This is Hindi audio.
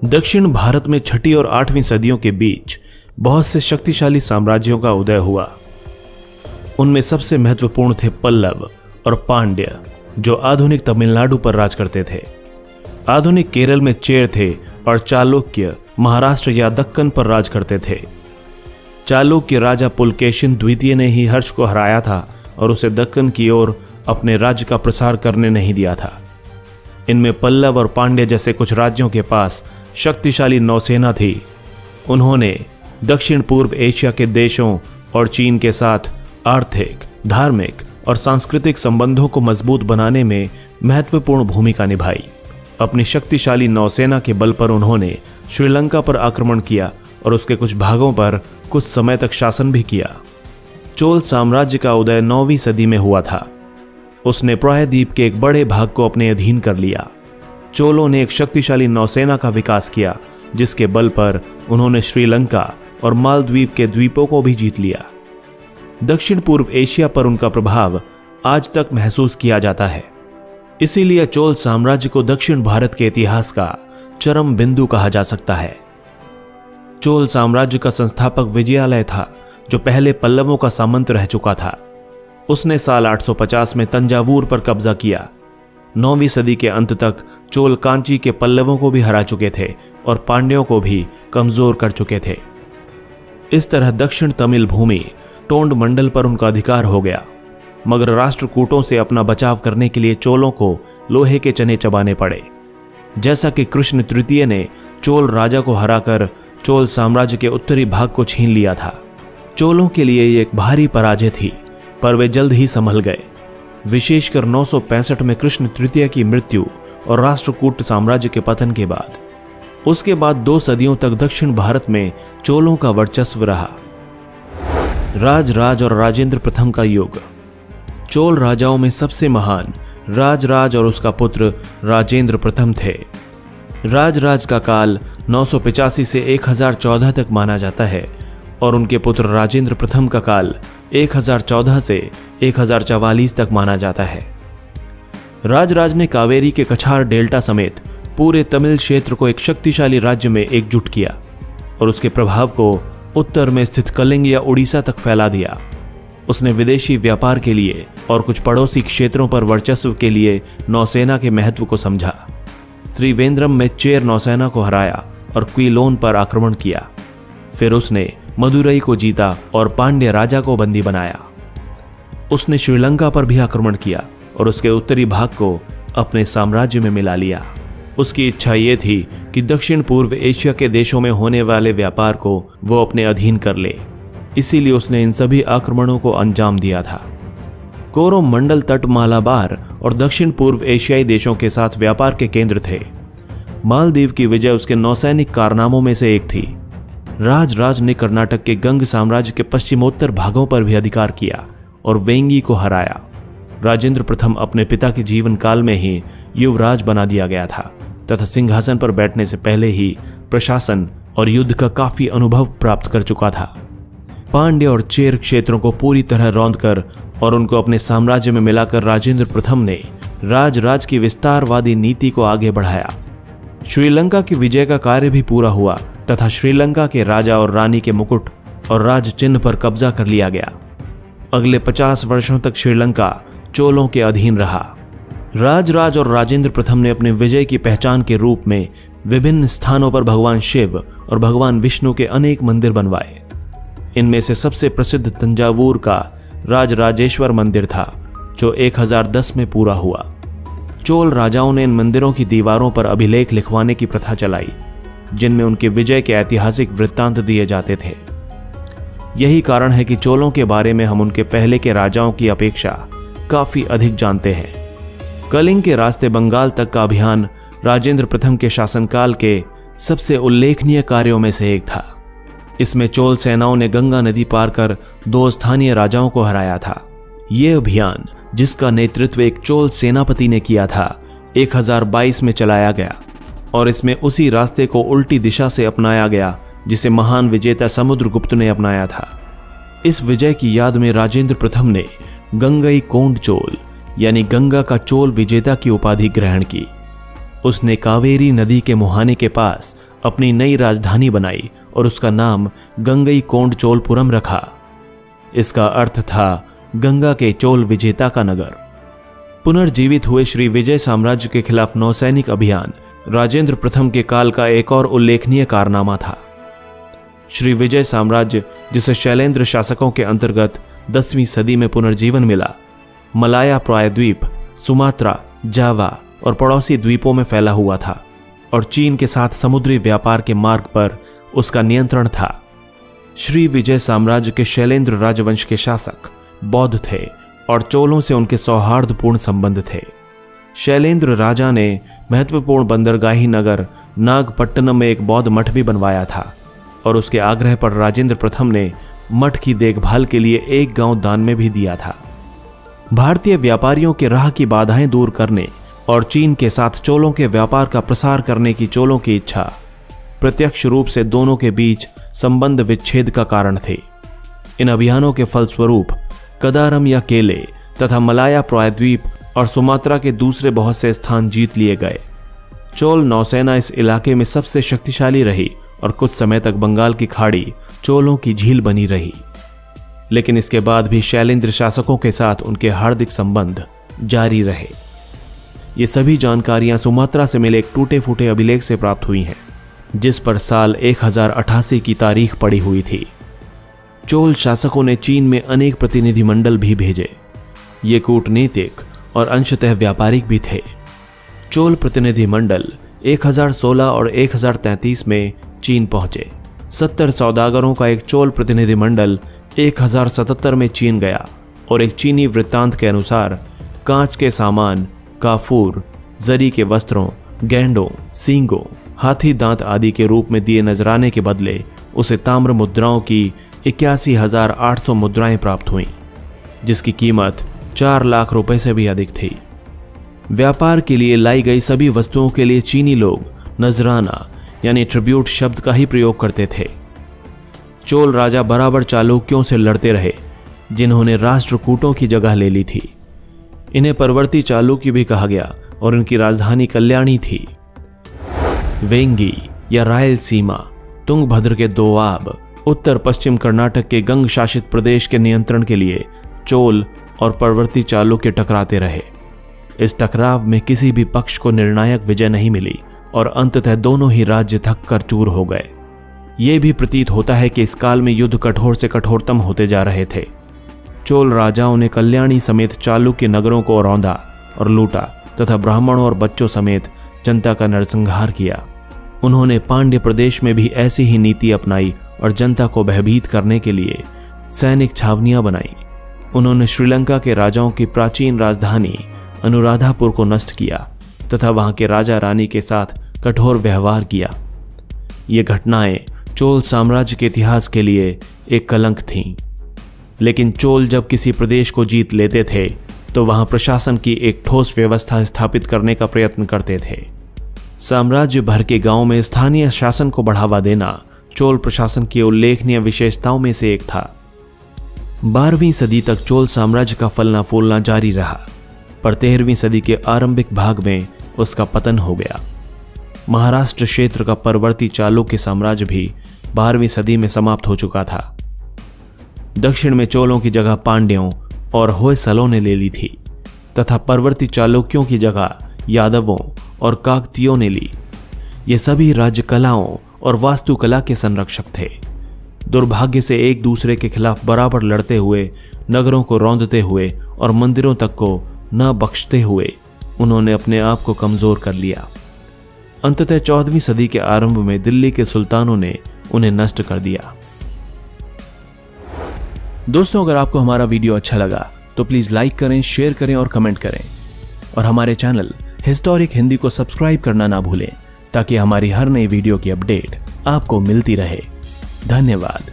दक्षिण भारत में 6वीं और 8वीं सदियों के बीच बहुत से शक्तिशाली साम्राज्यों का उदय हुआ। उनमें सबसे महत्वपूर्ण थे पल्लव और पांड्य, जो आधुनिक तमिलनाडु पर राज करते थे। आधुनिक केरल में चेर थे और चालुक्य महाराष्ट्र या दक्कन पर राज करते थे। चालुक्य राजा पुलकेशिन द्वितीय ने ही हर्ष को हराया था और उसे दक्कन की ओर अपने राज्य का प्रसार करने नहीं दिया था। इनमें पल्लव और पांड्य जैसे कुछ राज्यों के पास शक्तिशाली नौसेना थी। उन्होंने दक्षिण पूर्व एशिया के देशों और चीन के साथ आर्थिक, धार्मिक और सांस्कृतिक संबंधों को मजबूत बनाने में महत्वपूर्ण भूमिका निभाई। अपनी शक्तिशाली नौसेना के बल पर उन्होंने श्रीलंका पर आक्रमण किया और उसके कुछ भागों पर कुछ समय तक शासन भी किया। चोल साम्राज्य का उदय 9वीं सदी में हुआ था। उसने प्रायद्वीप के एक बड़े भाग को अपने अधीन कर लिया। चोलों ने एक शक्तिशाली नौसेना का विकास किया, जिसके बल पर उन्होंने श्रीलंका और मालद्वीप के द्वीपों को भी जीत लिया। दक्षिण पूर्व एशिया पर उनका प्रभाव आज तक महसूस किया जाता है। इसीलिए चोल साम्राज्य को दक्षिण भारत के इतिहास का चरम बिंदु कहा जा सकता है। चोल साम्राज्य का संस्थापक विजयालय था, जो पहले पल्लवों का सामंत रह चुका था। उसने साल 850 में तंजावुर पर कब्जा किया। 9वीं सदी के अंत तक चोल कांची के पल्लवों को भी हरा चुके थे और पांड्यों को भी कमजोर कर चुके थे। इस तरह दक्षिण तमिल भूमि टोंड मंडल पर उनका अधिकार हो गया, मगर राष्ट्रकूटों से अपना बचाव करने के लिए चोलों को लोहे के चने चबाने पड़े। जैसा कि कृष्ण तृतीय ने चोल राजा को हराकर चोल साम्राज्य के उत्तरी भाग को छीन लिया था। चोलों के लिए ये एक भारी पराजय थी, पर वे जल्द ही संभल गए। विशेषकर 965 में कृष्ण तृतीय की मृत्यु और राष्ट्रकूट साम्राज्य के पतन के बाद। उसके बाद 2 सदियों तक दक्षिण भारत में चोलों का वर्चस्व रहा। राज और राजेंद्र प्रथम का युग। चोल राजाओं में सबसे महान राज और उसका पुत्र राजेंद्र प्रथम थे। राज का काल 985 से 1014 तक माना जाता है और उनके पुत्र राजेंद्र प्रथम का काल 1014 से 1044 तक माना जाता है। राज ने कावेरी के कछार डेल्टा समेत पूरे तमिल क्षेत्र को एक शक्तिशाली राज्य में एकजुट किया और उसके प्रभाव को उत्तर में स्थित कलिंग या उड़ीसा तक फैला दिया। उसने विदेशी व्यापार के लिए और कुछ पड़ोसी क्षेत्रों पर वर्चस्व के लिए नौसेना के महत्व को समझा। त्रिवेंद्रम में चेर नौसेना को हराया और क्विलोन पर आक्रमण किया। फिर उसने मदुरई को जीता और पांड्य राजा को बंदी बनाया। उसने श्रीलंका पर भी आक्रमण किया और उसके उत्तरी भाग को अपने साम्राज्य में मिला लिया। उसकी इच्छा यह थी कि दक्षिण पूर्व एशिया के देशों में होने वाले व्यापार को वो अपने अधीन कर ले। इसीलिए उसने इन सभी आक्रमणों को अंजाम दिया था। कोरोमंडल तट मालाबार और दक्षिण पूर्व एशियाई देशों के साथ व्यापार के केंद्र थे। मालदीव की विजय उसके नौसैनिक कारनामों में से एक थी। राज ने कर्नाटक के गंग साम्राज्य के पश्चिमोत्तर भागों पर भी अधिकार किया और वेंगी को हराया। राजेंद्र प्रथम अपने पिता के जीवन काल में ही युवराज बना दिया गया था तथा सिंहासन पर बैठने से पहले ही प्रशासन और युद्ध का काफी अनुभव प्राप्त कर चुका था। पांड्य और चेर क्षेत्रों को पूरी तरह रौंदकर और उनको अपने साम्राज्य में मिलाकर राजेंद्र प्रथम ने राज की विस्तारवादी नीति को आगे बढ़ाया। श्रीलंका की विजय का कार्य भी पूरा हुआ तथा श्रीलंका के राजा और रानी के मुकुट और राज चिन्ह पर कब्जा कर लिया गया। अगले 50 वर्षों तक श्रीलंका चोलों के अधीन रहा। राज और राजेंद्र प्रथम ने अपने विजय की पहचान के रूप में विभिन्न स्थानों पर भगवान शिव और भगवान विष्णु के अनेक मंदिर बनवाए। इनमें से सबसे प्रसिद्ध तंजावुर का राजराजेश्वर मंदिर था, जो 1010 में पूरा हुआ। चोल राजाओं ने इन मंदिरों की दीवारों पर अभिलेख लिखवाने की प्रथा चलाई, जिनमें उनके विजय के ऐतिहासिक वृत्तांत दिए जाते थे। यही कारण है कि चोलों के बारे में हम उनके पहले के राजाओं की अपेक्षा काफी अधिक जानते हैं। कलिंग के रास्ते बंगाल तक का अभियान राजेंद्र प्रथम के शासनकाल के सबसे उल्लेखनीय कार्यों में से एक था। इसमें चोल सेनाओं ने गंगा नदी पार कर 2 स्थानीय राजाओं को हराया था। यह अभियान, जिसका नेतृत्व एक चोल सेनापति ने किया था, 1022 में चलाया गया और इसमें उसी रास्ते को उल्टी दिशा से अपनाया गया जिसे महान विजेता समुद्रगुप्त ने अपनाया था। इस विजय की याद में राजेंद्र प्रथम ने गंगई कोंड चोल यानी गंगा का चोल विजेता की उपाधि ग्रहण की। उसने कावेरी नदी के मुहाने के पास अपनी नई राजधानी बनाई और उसका नाम गंगईकोंड-चोलपुरम रखा। इसका अर्थ था गंगा के चोल विजेता का नगर। पुनर्जीवित हुए श्री विजय साम्राज्य के खिलाफ नौसैनिक अभियान राजेंद्र प्रथम के काल का एक और उल्लेखनीय कारनामा था। श्री विजय साम्राज्य, जिसे शैलेंद्र शासकों के अंतर्गत 10वीं सदी में पुनर्जीवन मिला, मलाया प्रायद्वीप, सुमात्रा, जावा और पड़ोसी द्वीपों में फैला हुआ था और चीन के साथ समुद्री व्यापार के मार्ग पर उसका नियंत्रण था। श्री विजय साम्राज्य के शैलेंद्र राजवंश के शासक बौद्ध थे और चोलों से उनके सौहार्दपूर्ण संबंध थे। शैलेंद्र राजा ने महत्वपूर्ण बंदरगाही नगर नागपट्टनम में एक बौद्ध मठ भी बनवाया था और उसके आग्रह पर राजेंद्र प्रथम ने मठ की देखभाल के लिए एक गांव दान में भी दिया था। भारतीय व्यापारियों के राह की बाधाएं दूर करने और चीन के साथ चोलों के व्यापार का प्रसार करने की चोलों की इच्छा प्रत्यक्ष रूप से दोनों के बीच संबंध विच्छेद का कारण थे। इन अभियानों के फलस्वरूप कदारम या केले तथा मलाया प्रायद्वीप और सुमात्रा के दूसरे बहुत से स्थान जीत लिए गए। चोल नौसेना इस इलाके में सबसे शक्तिशाली रही और कुछ समय तक बंगाल की खाड़ी चोलों की झील बनी रही। लेकिन इसके बाद भी शैलेंद्र शासकों के साथ उनके हार्दिक संबंध जारी रहे। ये सभी जानकारियां सुमात्रा से मिले एक टूटे फूटे अभिलेख से प्राप्त हुई हैं, जिस पर साल 1088 की तारीख पड़ी हुई थी। चोल शासकों ने चीन में अनेक प्रतिनिधिमंडल भी भेजे। ये कूटनीतिक और अंशतः व्यापारिक भी थे। चोल प्रतिनिधिमंडल 1016 और 1033 में चीन पहुंचे। 70 सौदागरों का एक चोल प्रतिनिधिमंडल 1077 में चीन गया और एक चीनी वृत्तांत के अनुसार कांच के सामान, काफूर, जरी के वस्त्रों, गेंडों, सींगों, हाथी दांत आदि के रूप में दिए नजराने के बदले उसे ताम्र मुद्राओं की 81,800 मुद्राएं प्राप्त हुईं, जिसकी कीमत 4 लाख रुपए से भी अधिक थी। व्यापार के लिए लाई गई सभी वस्तुओं के लिए चीनी लोग नजराना यानी ट्रिब्यूट शब्द का ही प्रयोग करते थे। चोल राजा बराबर चालुक्यों से लड़ते रहे, जिन्होंने राष्ट्रकूटों की जगह ले ली थी। इन्हें परवर्ती चालुक्य भी कहा गया और इनकी राजधानी कल्याणी थी। वेंगी या रायलसीमा, तुंगभद्र के दोआब, उत्तर पश्चिम कर्नाटक के गंग शासित प्रदेश के नियंत्रण के लिए चोल और परवर्ती चालुक्य टकराते रहे। इस टकराव में किसी भी पक्ष को निर्णायक विजय नहीं मिली और अंततः दोनों ही राज्य थक कर चूर हो गए। ये भी प्रतीत होता है कि इस काल में युद्ध कठोर से कठोरतम होते जा रहे थे। चोल राजाओं ने कल्याणी समेत चालुक्य नगरों को रौंदा और लूटा तथा ब्राह्मणों और बच्चों समेत जनता का नरसंहार किया। उन्होंने पांड्य प्रदेश में भी ऐसी ही नीति अपनाई और जनता को भयभीत करने के लिए सैनिक छावनियां बनाई। उन्होंने श्रीलंका के राजाओं की प्राचीन राजधानी अनुराधापुर को नष्ट किया तथा वहां के राजा रानी के साथ कठोर व्यवहार किया। ये घटनाएं चोल साम्राज्य के इतिहास के लिए एक कलंक थीं। लेकिन चोल जब किसी प्रदेश को जीत लेते थे तो वहां प्रशासन की एक ठोस व्यवस्था स्थापित करने का प्रयत्न करते थे। साम्राज्य भर के गांवों में स्थानीय शासन को बढ़ावा देना चोल प्रशासन की उल्लेखनीय विशेषताओं में से एक था। 12वीं सदी तक चोल साम्राज्य का फलना फूलना जारी रहा, पर 13वीं सदी के आरंभिक भाग में उसका पतन हो गया। महाराष्ट्र क्षेत्र का परवर्ती चालुक्य साम्राज्य भी 12वीं सदी में समाप्त हो चुका था। दक्षिण में चोलों की जगह पांड्यों और होयसलों ने ले ली थी तथा परवर्ती चालुक्यों की जगह यादवों और काकतियों ने ली। ये सभी राज्य कलाओं और वास्तुकला के संरक्षक थे। दुर्भाग्य से एक दूसरे के खिलाफ बराबर लड़ते हुए, नगरों को रौंदते हुए और मंदिरों तक को न बख्शते हुए उन्होंने अपने आप को कमजोर कर लिया। अंततः 14वीं सदी के आरंभ में दिल्ली के सुल्तानों ने उन्हें नष्ट कर दिया। दोस्तों, अगर आपको हमारा वीडियो अच्छा लगा तो प्लीज लाइक करें, शेयर करें और कमेंट करें और हमारे चैनल हिस्टोरिक हिंदी को सब्सक्राइब करना ना भूलें ताकि हमारी हर नई वीडियो की अपडेट आपको मिलती रहे। धन्यवाद।